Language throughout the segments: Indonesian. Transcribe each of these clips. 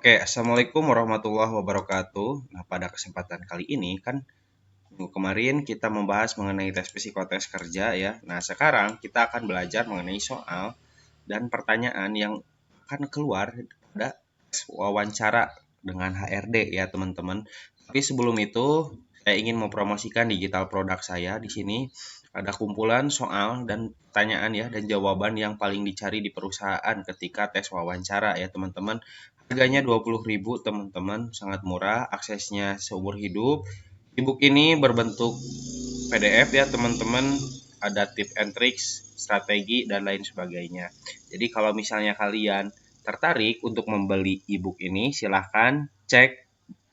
Oke, Assalamualaikum warahmatullahi wabarakatuh. Nah, pada kesempatan kali ini kan minggu kemarin kita membahas mengenai tes psikotes kerja ya. Nah, sekarang kita akan belajar mengenai soal dan pertanyaan yang akan keluar pada tes wawancara dengan HRD ya, teman-teman. Tapi sebelum itu, saya ingin mempromosikan digital produk saya di sini. Ada kumpulan soal dan pertanyaan ya dan jawaban yang paling dicari di perusahaan ketika tes wawancara ya, teman-teman. Harganya 20.000 teman-teman, sangat murah, aksesnya seumur hidup. Ebook ini berbentuk PDF ya teman-teman, ada tips and tricks, strategi dan lain sebagainya. Jadi kalau misalnya kalian tertarik untuk membeli ebook ini, silahkan cek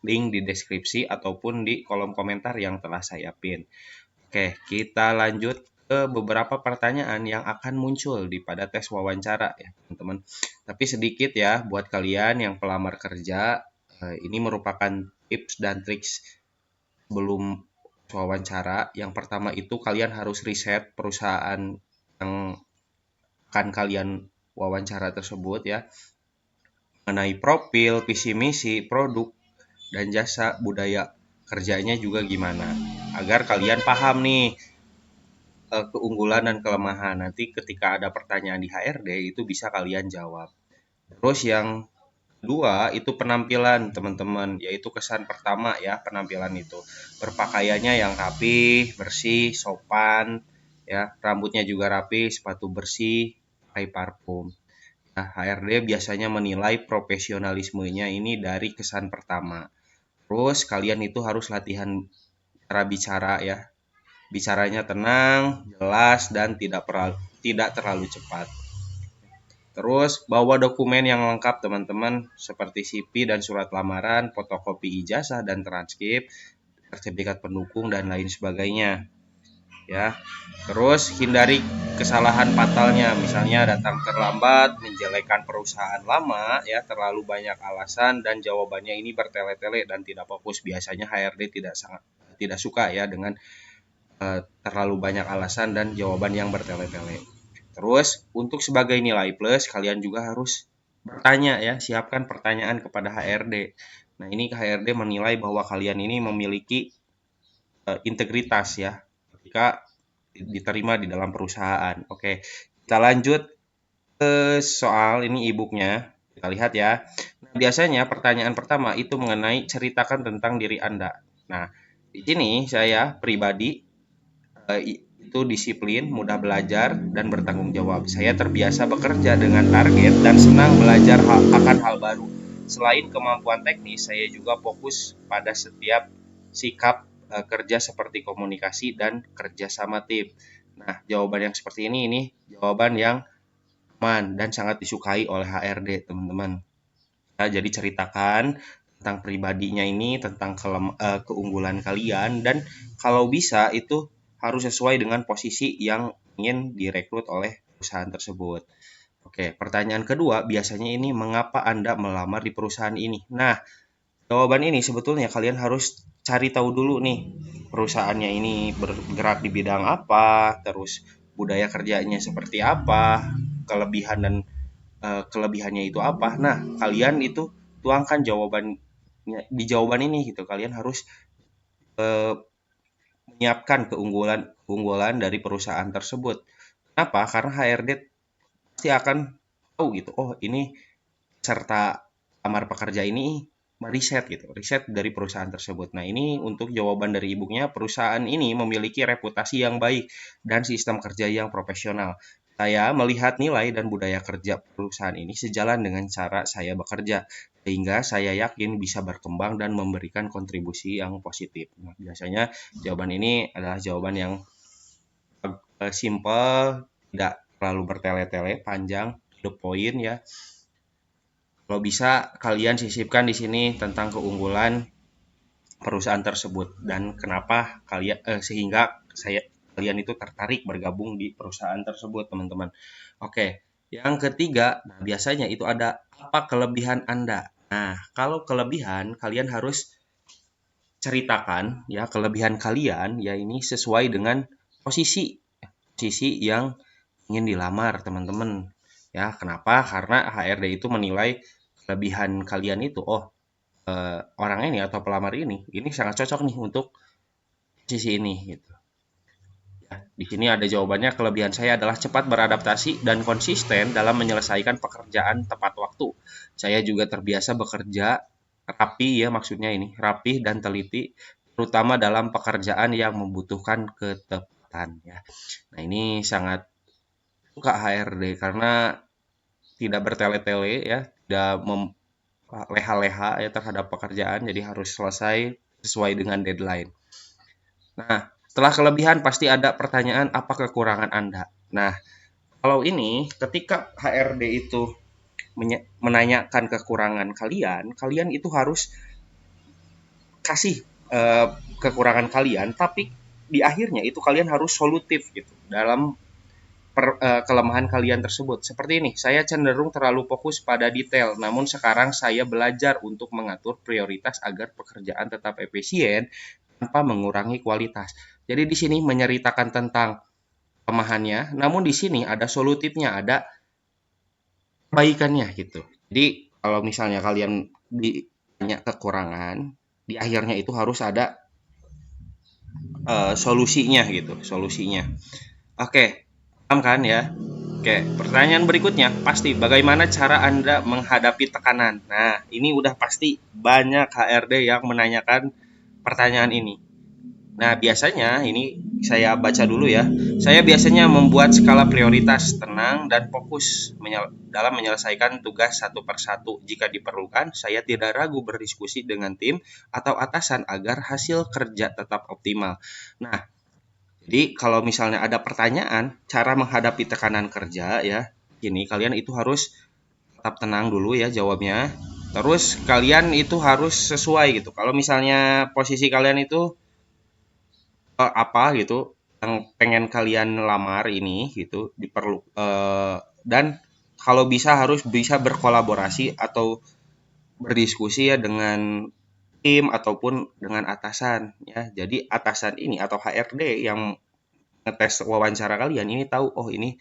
link di deskripsi ataupun di kolom komentar yang telah saya pin. Oke, kita lanjut ke beberapa pertanyaan yang akan muncul di pada tes wawancara ya teman-teman. Tapi sedikit ya buat kalian yang pelamar kerja, ini merupakan tips dan triks sebelum wawancara. Yang pertama itu kalian harus riset perusahaan yang akan kalian wawancara tersebut ya, mengenai profil, visi misi, produk, dan jasa, budaya kerjanya juga gimana. Agar kalian paham nih keunggulan dan kelemahan. Nanti ketika ada pertanyaan di HRD itu bisa kalian jawab. Terus yang kedua itu penampilan teman-teman, yaitu kesan pertama ya, penampilan itu. Berpakaiannya yang rapi, bersih, sopan, ya, rambutnya juga rapi, sepatu bersih, pakai parfum. Nah, HRD biasanya menilai profesionalismenya ini dari kesan pertama. Terus kalian itu harus latihan cara bicara ya. Bicaranya tenang, jelas, dan tidak terlalu cepat. Terus bawa dokumen yang lengkap teman-teman seperti CV dan surat lamaran, fotokopi ijazah dan transkrip, sertifikat pendukung dan lain sebagainya. Ya. Terus hindari kesalahan fatalnya, misalnya datang terlambat, menjelekkan perusahaan lama, ya, terlalu banyak alasan dan jawabannya ini bertele-tele dan tidak fokus. Biasanya HRD tidak suka ya dengan terlalu banyak alasan dan jawaban yang bertele-tele. Terus untuk sebagai nilai plus kalian juga harus bertanya ya, siapkan pertanyaan kepada HRD. Nah, ini HRD menilai bahwa kalian ini memiliki integritas ya ketika diterima di dalam perusahaan. Oke, kita lanjut ke soal ini e-booknya. Kita lihat ya. Nah, biasanya pertanyaan pertama itu mengenai ceritakan tentang diri Anda. Nah, di sini saya pribadi itu disiplin, mudah belajar, dan bertanggung jawab. Saya terbiasa bekerja dengan target dan senang belajar akan hal baru. Selain kemampuan teknis, saya juga fokus pada setiap sikap kerja seperti komunikasi dan kerja sama tim. Nah, jawaban yang seperti ini jawaban yang aman dan sangat disukai oleh HRD, teman-teman. Nah, jadi ceritakan tentang pribadinya ini, tentang keunggulan kalian, dan kalau bisa itu harus sesuai dengan posisi yang ingin direkrut oleh perusahaan tersebut. Oke, pertanyaan kedua biasanya ini mengapa Anda melamar di perusahaan ini? Nah, jawaban ini sebetulnya kalian harus cari tahu dulu nih, perusahaannya ini bergerak di bidang apa, terus budaya kerjanya seperti apa, kelebihan dan kelebihannya itu apa. Nah, kalian itu tuangkan jawabannya di jawaban ini gitu. Kalian harus eh, menyiapkan keunggulan dari perusahaan tersebut. Kenapa? Karena HRD pasti akan tahu gitu. Oh, ini serta lamar pekerja ini meriset gitu, riset dari perusahaan tersebut. Nah, ini untuk jawaban dari ibunya, perusahaan ini memiliki reputasi yang baik dan sistem kerja yang profesional. Saya melihat nilai dan budaya kerja perusahaan ini sejalan dengan cara saya bekerja, sehingga saya yakin bisa berkembang dan memberikan kontribusi yang positif. Nah, biasanya jawaban ini adalah jawaban yang simple, tidak terlalu bertele-tele, panjang, to the point ya. Kalau bisa kalian sisipkan di sini tentang keunggulan perusahaan tersebut dan kenapa sehingga kalian itu tertarik bergabung di perusahaan tersebut, teman-teman. Oke, yang ketiga, nah biasanya itu ada apa kelebihan Anda. Nah, kalau kelebihan kalian harus ceritakan ya kelebihan kalian ya ini sesuai dengan posisi yang ingin dilamar, teman-teman. Ya, kenapa? Karena HRD itu menilai kelebihan kalian itu, oh orang ini atau pelamar ini sangat cocok nih untuk posisi ini gitu. Ya, di sini ada jawabannya. Kelebihan saya adalah cepat beradaptasi dan konsisten dalam menyelesaikan pekerjaan tepat waktu. Saya juga terbiasa bekerja rapi ya, maksudnya ini rapi dan teliti, terutama dalam pekerjaan yang membutuhkan ketepatan ya. Nah, ini sangat suka HRD karena tidak bertele-tele ya, tidak leha-leha ya terhadap pekerjaan, jadi harus selesai sesuai dengan deadline. Nah, setelah kelebihan pasti ada pertanyaan apa kekurangan Anda. Nah, kalau ini ketika HRD itu menanyakan kekurangan kalian, kalian itu harus kasih kekurangan kalian, tapi di akhirnya itu kalian harus solutif gitu dalam kelemahan kalian tersebut. Seperti ini, saya cenderung terlalu fokus pada detail, namun sekarang saya belajar untuk mengatur prioritas agar pekerjaan tetap efisien tanpa mengurangi kualitas. Jadi di sini menceritakan tentang kelemahannya, namun di sini ada solutifnya, ada kebaikannya gitu. Jadi kalau misalnya kalian ditanya kekurangan, di akhirnya itu harus ada solusinya gitu, solusinya. Oke, paham kan ya? Oke, pertanyaan berikutnya pasti bagaimana cara Anda menghadapi tekanan? Nah, ini udah pasti banyak HRD yang menanyakan pertanyaan ini. Nah, biasanya ini saya baca dulu ya. Saya biasanya membuat skala prioritas, tenang dan fokus dalam menyelesaikan tugas satu persatu. Jika diperlukan, saya tidak ragu berdiskusi dengan tim atau atasan agar hasil kerja tetap optimal. Nah, jadi kalau misalnya ada pertanyaan, cara menghadapi tekanan kerja ya, ini kalian itu harus tetap tenang dulu ya jawabnya. Terus kalian itu harus sesuai gitu. Kalau misalnya posisi kalian itu apa gitu yang pengen kalian lamar ini gitu dan kalau bisa harus bisa berkolaborasi atau berdiskusi ya dengan tim ataupun dengan atasan ya. Jadi atasan ini atau HRD yang ngetes wawancara kalian ini tahu oh ini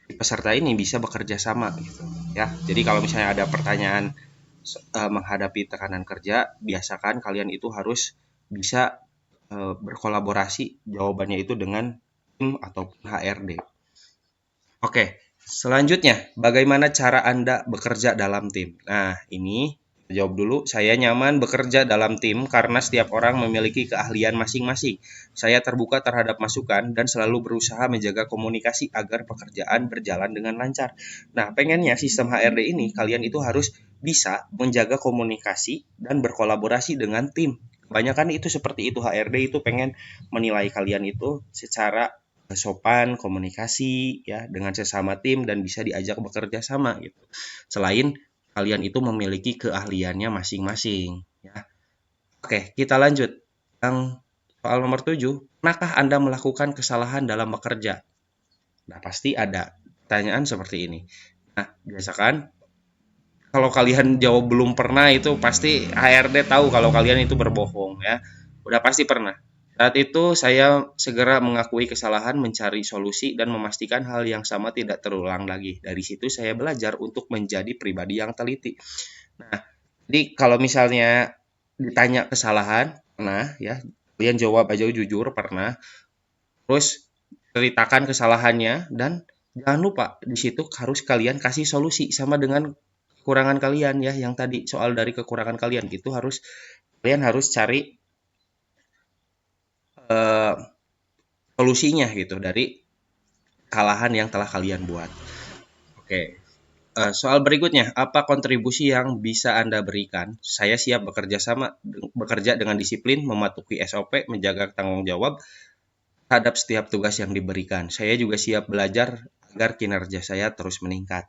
peserta ini bisa bekerja sama gitu ya. Jadi kalau misalnya ada pertanyaan menghadapi tekanan kerja, biasakan kalian itu harus bisa berkolaborasi jawabannya itu dengan tim ataupun HRD. Oke, selanjutnya bagaimana cara Anda bekerja dalam tim? Nah, ini jawab dulu. Saya nyaman bekerja dalam tim karena setiap orang memiliki keahlian masing-masing. Saya terbuka terhadap masukan dan selalu berusaha menjaga komunikasi agar pekerjaan berjalan dengan lancar. Nah, pengennya sistem HRD ini kalian itu harus bisa menjaga komunikasi dan berkolaborasi dengan tim. Kebanyakan itu seperti itu, HRD itu pengen menilai kalian itu secara sopan, komunikasi ya dengan sesama tim dan bisa diajak bekerja sama gitu. Selain kalian itu memiliki keahliannya masing-masing ya. Oke, kita lanjut. Yang soal nomor 7, pernahkah Anda melakukan kesalahan dalam bekerja? Nah, pasti ada pertanyaan seperti ini. Nah, biasakan kalau kalian jawab belum pernah itu pasti HRD tahu kalau kalian itu berbohong ya. Udah pasti pernah. Saat itu saya segera mengakui kesalahan, mencari solusi dan memastikan hal yang sama tidak terulang lagi. Dari situ saya belajar untuk menjadi pribadi yang teliti. Nah, jadi kalau misalnya ditanya kesalahan, pernah ya, kalian jawab aja jujur pernah. Terus ceritakan kesalahannya dan jangan lupa di situ harus kalian kasih solusi sama dengan kekurangan kalian ya yang tadi soal dari kekurangan kalian gitu harus kalian harus cari eh, solusinya gitu dari kesalahan yang telah kalian buat. Oke. Soal berikutnya, apa kontribusi yang bisa Anda berikan? Saya siap bekerja dengan disiplin, mematuhi SOP, menjaga tanggung jawab terhadap setiap tugas yang diberikan. Saya juga siap belajar agar kinerja saya terus meningkat.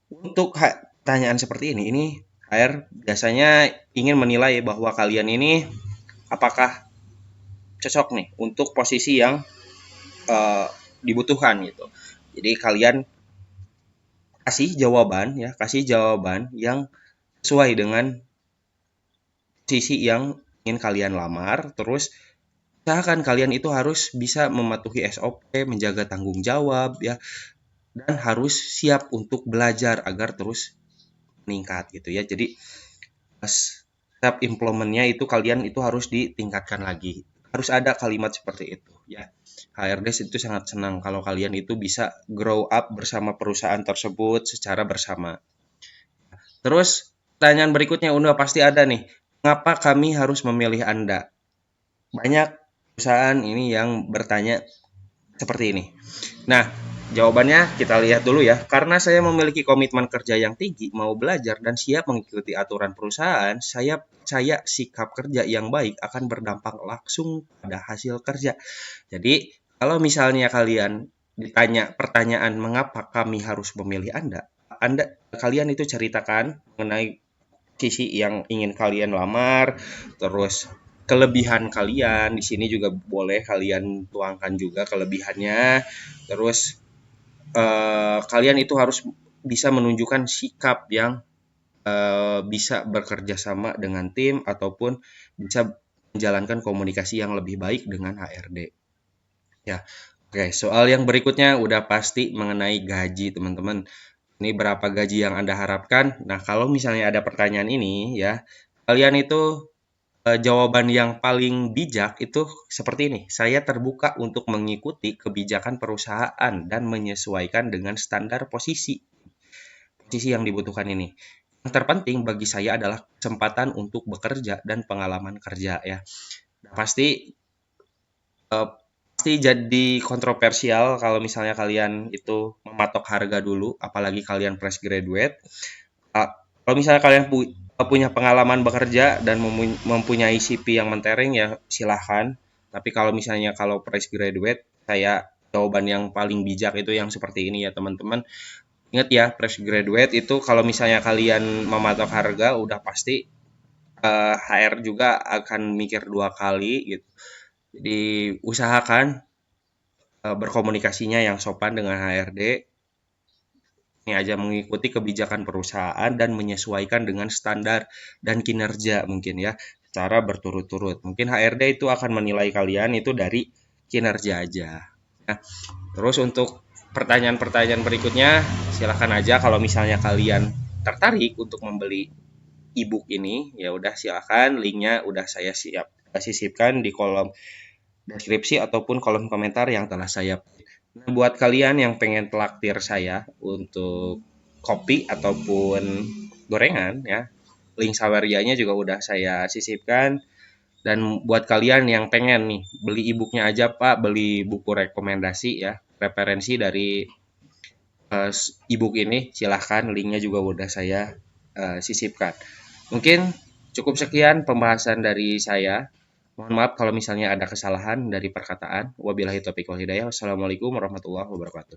Untuk pertanyaan seperti ini HR biasanya ingin menilai bahwa kalian ini apakah cocok nih untuk posisi yang dibutuhkan gitu. Jadi kalian kasih jawaban yang sesuai dengan posisi yang ingin kalian lamar. Terus usahakan kalian itu harus bisa mematuhi SOP, menjaga tanggung jawab ya, dan harus siap untuk belajar agar terus meningkat gitu ya. Jadi step implementnya itu kalian itu harus ditingkatkan lagi. Harus ada kalimat seperti itu ya. HRD itu sangat senang kalau kalian itu bisa grow up bersama perusahaan tersebut secara bersama. Terus pertanyaan berikutnya udah pasti ada nih. Mengapa kami harus memilih Anda? Banyak perusahaan ini yang bertanya seperti ini. Nah, jawabannya kita lihat dulu ya. Karena saya memiliki komitmen kerja yang tinggi, mau belajar dan siap mengikuti aturan perusahaan, saya percaya sikap kerja yang baik akan berdampak langsung pada hasil kerja. Jadi, kalau misalnya kalian ditanya pertanyaan mengapa kami harus memilih kalian itu ceritakan mengenai sisi yang ingin kalian lamar, terus kelebihan kalian di sini juga boleh kalian tuangkan juga kelebihannya. Terus kalian itu harus bisa menunjukkan sikap yang bisa bekerja sama dengan tim ataupun bisa menjalankan komunikasi yang lebih baik dengan HRD. Ya, oke. Soal yang berikutnya udah pasti mengenai gaji, teman-teman. Ini berapa gaji yang Anda harapkan? Nah, kalau misalnya ada pertanyaan ini ya, kalian itu jawaban yang paling bijak itu seperti ini. Saya terbuka untuk mengikuti kebijakan perusahaan dan menyesuaikan dengan standar posisi yang dibutuhkan ini. Yang terpenting bagi saya adalah kesempatan untuk bekerja dan pengalaman kerja ya. Pasti eh, pasti jadi kontroversial kalau misalnya kalian itu mematok harga dulu, apalagi kalian fresh graduate. Kalau misalnya kalian punya pengalaman bekerja dan mempunyai CV yang mentereng ya silahkan. Tapi kalau misalnya kalau fresh graduate, saya jawaban yang paling bijak itu yang seperti ini ya teman-teman. Ingat ya, fresh graduate itu kalau misalnya kalian mematok harga udah pasti HR juga akan mikir dua kali gitu. Jadi usahakan berkomunikasinya yang sopan dengan HRD. Ini aja mengikuti kebijakan perusahaan dan menyesuaikan dengan standar dan kinerja mungkin ya secara berturut-turut. Mungkin HRD itu akan menilai kalian itu dari kinerja aja. Nah, terus untuk pertanyaan-pertanyaan berikutnya silahkan aja kalau misalnya kalian tertarik untuk membeli ebook ini ya udah silahkan linknya udah saya sisipkan di kolom deskripsi ataupun kolom komentar yang telah saya. Nah, buat kalian yang pengen traktir saya untuk kopi ataupun gorengan ya, link Sawerianya juga udah saya sisipkan. Dan buat kalian yang pengen nih beli e-booknya aja Pak, beli buku rekomendasi ya, referensi dari e-book ini, silahkan linknya juga udah saya sisipkan. Mungkin cukup sekian pembahasan dari saya. Mohon maaf kalau misalnya ada kesalahan dari perkataan. Wabillahi taufiq wal hidayah. Wassalamualaikum warahmatullahi wabarakatuh.